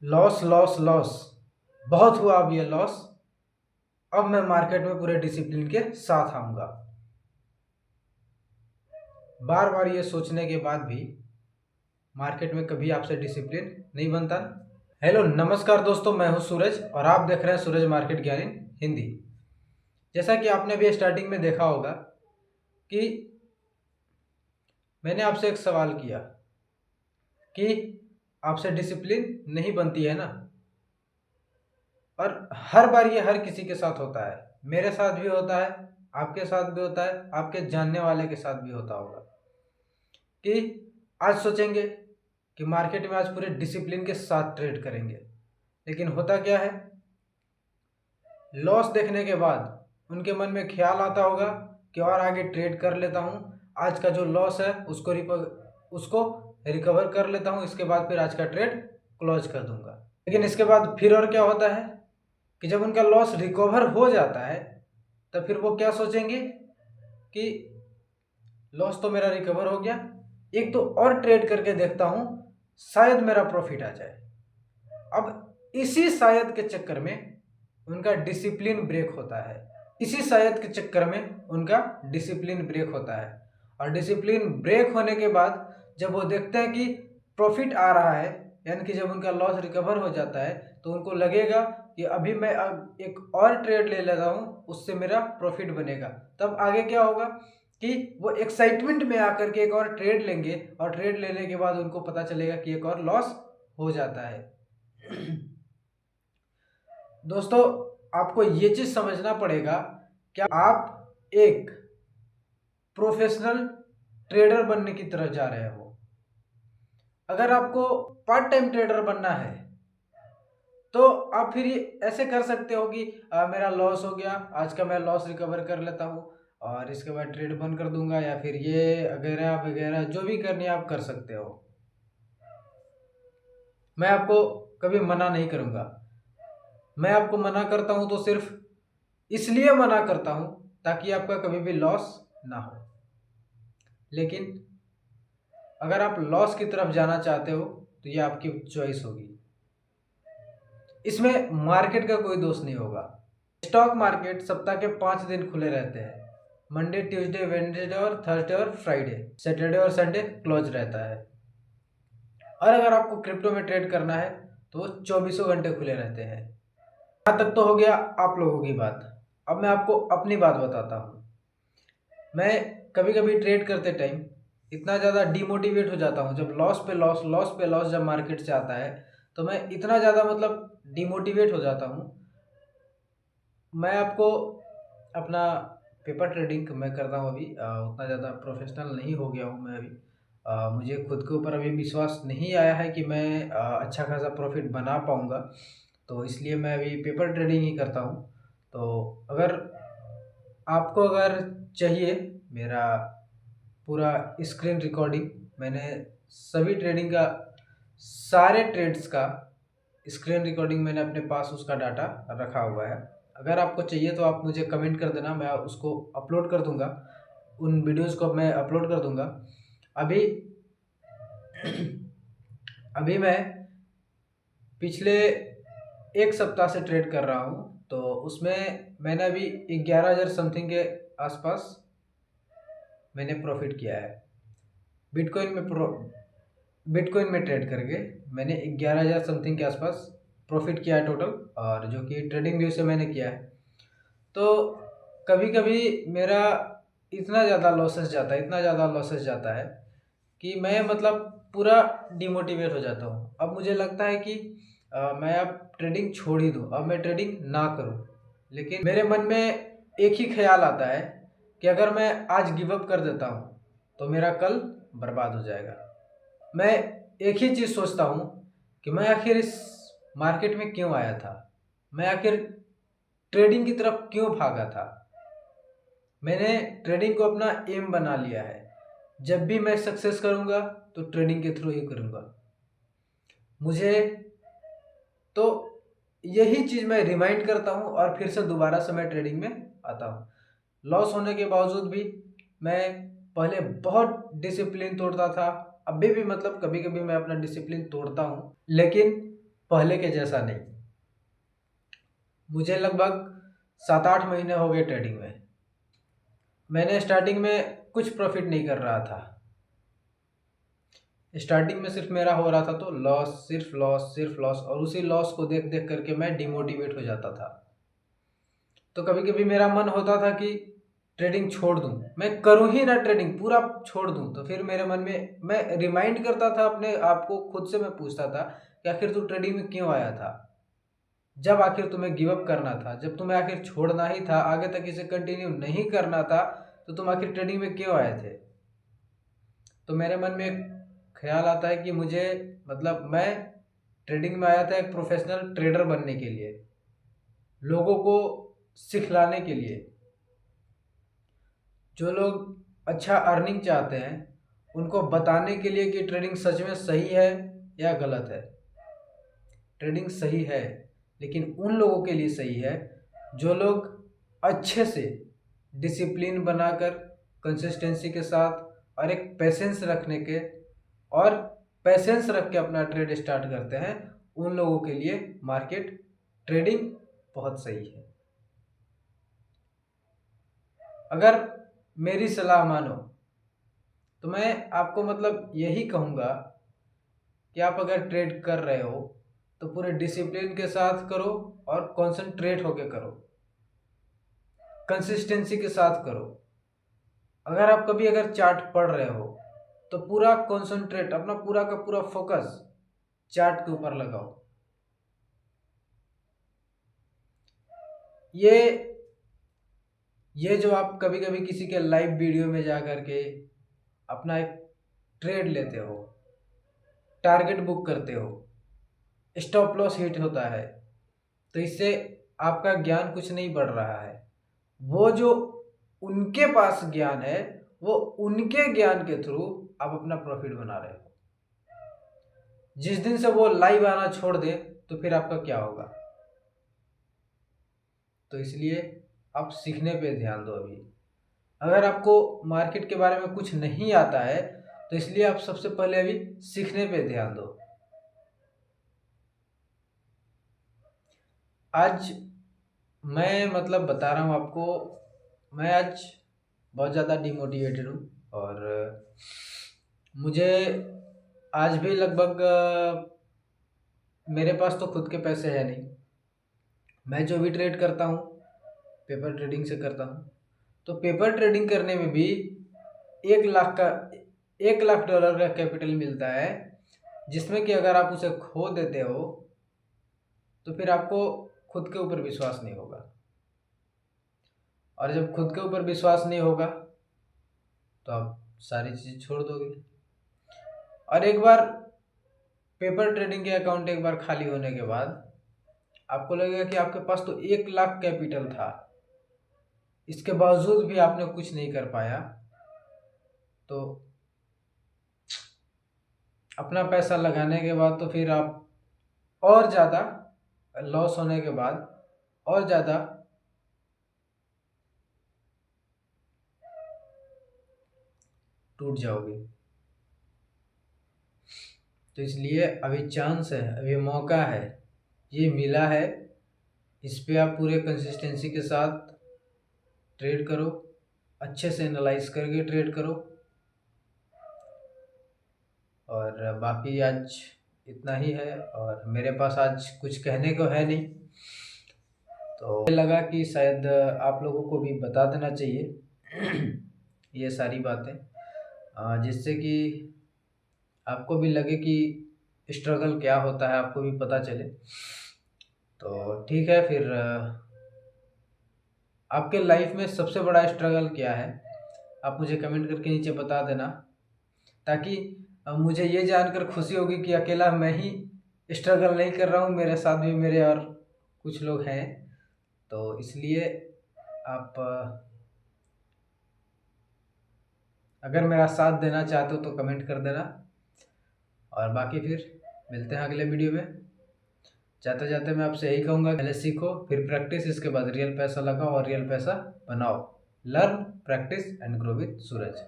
Loss loss loss बहुत हुआ अब ये लॉस। अब मैं मार्केट में पूरे डिसिप्लिन के साथ आऊंगा। बार बार ये सोचने के बाद भी मार्केट में कभी आपसे डिसिप्लिन नहीं बनता। हेलो नमस्कार दोस्तों, मैं हूं सूरज और आप देख रहे हैं सूरज मार्केट ज्ञान इन हिंदी। जैसा कि आपने भी स्टार्टिंग में देखा होगा कि मैंने आपसे एक सवाल किया कि आपसे डिसिप्लिन नहीं बनती है ना। और हर बार ये हर किसी के साथ होता है, मेरे साथ भी होता है, आपके साथ भी होता है, आपके जानने वाले के साथ भी होता होगा कि आज सोचेंगे कि मार्केट में आज पूरे डिसिप्लिन के साथ ट्रेड करेंगे, लेकिन होता क्या है, लॉस देखने के बाद उनके मन में ख्याल आता होगा कि और आगे ट्रेड कर लेता हूँ, आज का जो लॉस है उसको रिकवर कर लेता हूँ, इसके बाद फिर आज का ट्रेड क्लोज कर दूंगा। लेकिन इसके बाद फिर और क्या होता है कि जब उनका लॉस रिकवर हो जाता है तब फिर वो क्या सोचेंगे कि लॉस तो मेरा रिकवर हो गया, एक तो और ट्रेड करके देखता हूँ, शायद मेरा प्रॉफिट आ जाए। अब इसी शायद के चक्कर में उनका डिसिप्लिन ब्रेक होता है, इसी शायद के चक्कर में उनका डिसिप्लिन ब्रेक होता है। और डिसिप्लिन ब्रेक होने के बाद जब वो देखते हैं कि प्रॉफिट आ रहा है, यानी कि जब उनका लॉस रिकवर हो जाता है तो उनको लगेगा कि अभी मैं अब एक और ट्रेड ले लेता हूँ, उससे मेरा प्रॉफिट बनेगा। तब आगे क्या होगा कि वो एक्साइटमेंट में आकर के एक और ट्रेड लेंगे और ट्रेड लेने के बाद उनको पता चलेगा कि एक और लॉस हो जाता है। दोस्तों, आपको ये चीज समझना पड़ेगा कि आप एक प्रोफेशनल ट्रेडर बनने की तरफ जा रहे हो। अगर आपको पार्ट टाइम ट्रेडर बनना है तो आप फिर ये ऐसे कर सकते हो कि मेरा लॉस हो गया, आज का मैं लॉस रिकवर कर लेता हूँ और इसके बाद ट्रेड बंद कर दूंगा, या फिर ये वगैरह वगैरह जो भी करनी है आप कर सकते हो। मैं आपको कभी मना नहीं करूंगा। मैं आपको मना करता हूं तो सिर्फ इसलिए मना करता हूं ताकि आपका कभी भी लॉस ना हो। लेकिन अगर आप लॉस की तरफ जाना चाहते हो तो ये आपकी चॉइस होगी, इसमें मार्केट का कोई दोष नहीं होगा। स्टॉक मार्केट सप्ताह के 5 दिन खुले रहते हैं, मंडे ट्यूसडे वेडनेसडे और थर्सडे और फ्राइडे, सैटरडे और संडे क्लोज रहता है। और अगर आपको क्रिप्टो में ट्रेड करना है तो वो 24 घंटे खुले रहते हैं। यहाँ तक तो हो गया आप लोगों की बात। अब मैं आपको अपनी बात बताता हूँ। मैं कभी कभी ट्रेड करते टाइम इतना ज़्यादा डिमोटिवेट हो जाता हूँ, जब लॉस पे लॉस जब मार्केट से आता है तो मैं इतना ज़्यादा मतलब डिमोटिवेट हो जाता हूँ। मैं आपको अपना पेपर ट्रेडिंग मैं करता हूँ अभी, उतना ज़्यादा प्रोफेशनल नहीं हो गया हूँ मैं अभी। मुझे खुद के ऊपर अभी विश्वास नहीं आया है कि मैं अच्छा खासा प्रॉफिट बना पाऊँगा, तो इसलिए मैं अभी पेपर ट्रेडिंग ही करता हूँ। तो अगर आपको अगर चाहिए मेरा पूरा स्क्रीन रिकॉर्डिंग, मैंने सभी ट्रेडिंग का, सारे ट्रेड्स का स्क्रीन रिकॉर्डिंग मैंने अपने पास उसका डाटा रखा हुआ है। अगर आपको चाहिए तो आप मुझे कमेंट कर देना, मैं उसको अपलोड कर दूंगा, उन वीडियोस को मैं अपलोड कर दूंगा। अभी अभी मैं पिछले एक सप्ताह से ट्रेड कर रहा हूँ, तो उसमें मैंने अभी 11,000 समथिंग के आसपास मैंने प्रॉफिट किया है। बिटकॉइन में बिटकॉइन में ट्रेड करके मैंने 11,000 समथिंग के आसपास प्रॉफिट किया है टोटल, और जो कि ट्रेडिंग व्यू से मैंने किया है। तो कभी कभी मेरा इतना ज़्यादा लॉसेस जाता है कि मैं मतलब पूरा डिमोटिवेट हो जाता हूँ। अब मुझे लगता है कि मैं अब ट्रेडिंग छोड़ ही दूँ, अब मैं ट्रेडिंग ना करूँ। लेकिन मेरे मन में एक ही ख्याल आता है कि अगर मैं आज गिव अप कर देता हूँ तो मेरा कल बर्बाद हो जाएगा। मैं एक ही चीज़ सोचता हूँ कि मैं आखिर इस मार्केट में क्यों आया था, मैं आखिर ट्रेडिंग की तरफ क्यों भागा था। मैंने ट्रेडिंग को अपना एम बना लिया है, जब भी मैं सक्सेस करूँगा तो ट्रेडिंग के थ्रू ही करूँगा। मुझे तो यही चीज़ मैं रिमाइंड करता हूँ और फिर से दोबारा से मैं ट्रेडिंग में आता हूँ। लॉस होने के बावजूद भी मैं पहले बहुत डिसिप्लिन तोड़ता था, अभी भी मतलब कभी कभी मैं अपना डिसिप्लिन तोड़ता हूँ, लेकिन पहले के जैसा नहीं। मुझे लगभग 7-8 महीने हो गए ट्रेडिंग में। मैंने स्टार्टिंग में कुछ प्रॉफिट नहीं कर रहा था। स्टार्टिंग में सिर्फ मेरा हो रहा था तो लॉस, सिर्फ लॉस, और उसी लॉस को देख देख करके मैं डिमोटिवेट हो जाता था। तो कभी कभी मेरा मन होता था कि ट्रेडिंग छोड़ दूं, मैं करूं ही ना ट्रेडिंग, पूरा छोड़ दूं। तो फिर मेरे मन में मैं रिमाइंड करता था अपने आप को, खुद से मैं पूछता था कि आखिर तू ट्रेडिंग में क्यों आया था? जब आखिर तुम्हें गिव अप करना था, जब तुम्हें आखिर छोड़ना ही था, आगे तक इसे कंटिन्यू नहीं करना था, तो तुम आखिर ट्रेडिंग में क्यों आए थे? तो मेरे मन में एक ख्याल आता है कि मुझे, मतलब मैं ट्रेडिंग में आया था एक प्रोफेशनल ट्रेडर बनने के लिए, लोगों को सिखलाने के लिए। जो लोग अच्छा अर्निंग चाहते हैं उनको बताने के लिए कि ट्रेडिंग सच में सही है या गलत है। ट्रेडिंग सही है, लेकिन उन लोगों के लिए सही है जो लोग अच्छे से डिसिप्लिन बनाकर, कंसिस्टेंसी के साथ और एक पेशेंस रखने के, और पेशेंस रख के अपना ट्रेड स्टार्ट करते हैं। उन लोगों के लिए मार्केट ट्रेडिंग बहुत सही है। अगर मेरी सलाह मानो तो मैं आपको मतलब यही कहूँगा कि आप अगर ट्रेड कर रहे हो तो पूरे डिसिप्लिन के साथ करो और कॉन्सेंट्रेट होके करो, कंसिस्टेंसी के साथ करो। अगर आप कभी अगर चार्ट पढ़ रहे हो तो पूरा कॉन्सेंट्रेट, अपना पूरा का पूरा फोकस चार्ट के ऊपर लगाओ। ये ये जो आप कभी कभी किसी के लाइव वीडियो में जा करके अपना एक ट्रेड लेते हो, टारगेट बुक करते हो, स्टॉप लॉस हिट होता है, तो इससे आपका ज्ञान कुछ नहीं बढ़ रहा है। वो जो उनके पास ज्ञान है, वो उनके ज्ञान के थ्रू आप अपना प्रॉफिट बना रहे हो। जिस दिन से वो लाइव आना छोड़ दे तो फिर आपका क्या होगा? तो इसलिए आप सीखने पे ध्यान दो। अभी अगर आपको मार्केट के बारे में कुछ नहीं आता है तो इसलिए आप सबसे पहले अभी सीखने पे ध्यान दो। आज मैं मतलब बता रहा हूँ आपको, मैं आज बहुत ज़्यादा डिमोटिवेटेड हूँ, और मुझे आज भी लगभग मेरे पास तो खुद के पैसे है नहीं। मैं जो भी ट्रेड करता हूँ पेपर ट्रेडिंग से करता हूँ। तो पेपर ट्रेडिंग करने में भी 1 लाख का, $1 लाख का कैपिटल मिलता है, जिसमें कि अगर आप उसे खो देते हो तो फिर आपको खुद के ऊपर विश्वास नहीं होगा, और जब खुद के ऊपर विश्वास नहीं होगा तो आप सारी चीज़ छोड़ दोगे। और एक बार पेपर ट्रेडिंग के अकाउंट एक बार खाली होने के बाद आपको लगेगा कि आपके पास तो 1 लाख कैपिटल था, इसके बावजूद भी आपने कुछ नहीं कर पाया। तो अपना पैसा लगाने के बाद तो फिर आप और ज़्यादा लॉस होने के बाद और ज़्यादा टूट जाओगे। तो इसलिए अभी चांस है, अभी मौका है, ये मिला है, इस पे आप पूरे कंसिस्टेंसी के साथ ट्रेड करो, अच्छे से एनालाइज करके ट्रेड करो। और बाकी आज इतना ही है, और मेरे पास आज कुछ कहने को है नहीं। तो मुझे लगा कि शायद आप लोगों को भी बता देना चाहिए ये सारी बातें, जिससे कि आपको भी लगे कि स्ट्रगल क्या होता है, आपको भी पता चले। तो ठीक है, फिर आपके लाइफ में सबसे बड़ा स्ट्रगल क्या है, आप मुझे कमेंट करके नीचे बता देना, ताकि मुझे ये जानकर खुशी होगी कि अकेला मैं ही स्ट्रगल नहीं कर रहा हूँ, मेरे साथ भी मेरे और कुछ लोग हैं। तो इसलिए आप अगर मेरा साथ देना चाहते हो तो कमेंट कर देना, और बाकी फिर मिलते हैं अगले वीडियो में। जाते जाते मैं आपसे यही कहूँगा, पहले सीखो, फिर प्रैक्टिस, इसके बाद रियल पैसा लगाओ और रियल पैसा बनाओ। Learn, practice and grow with Suraj.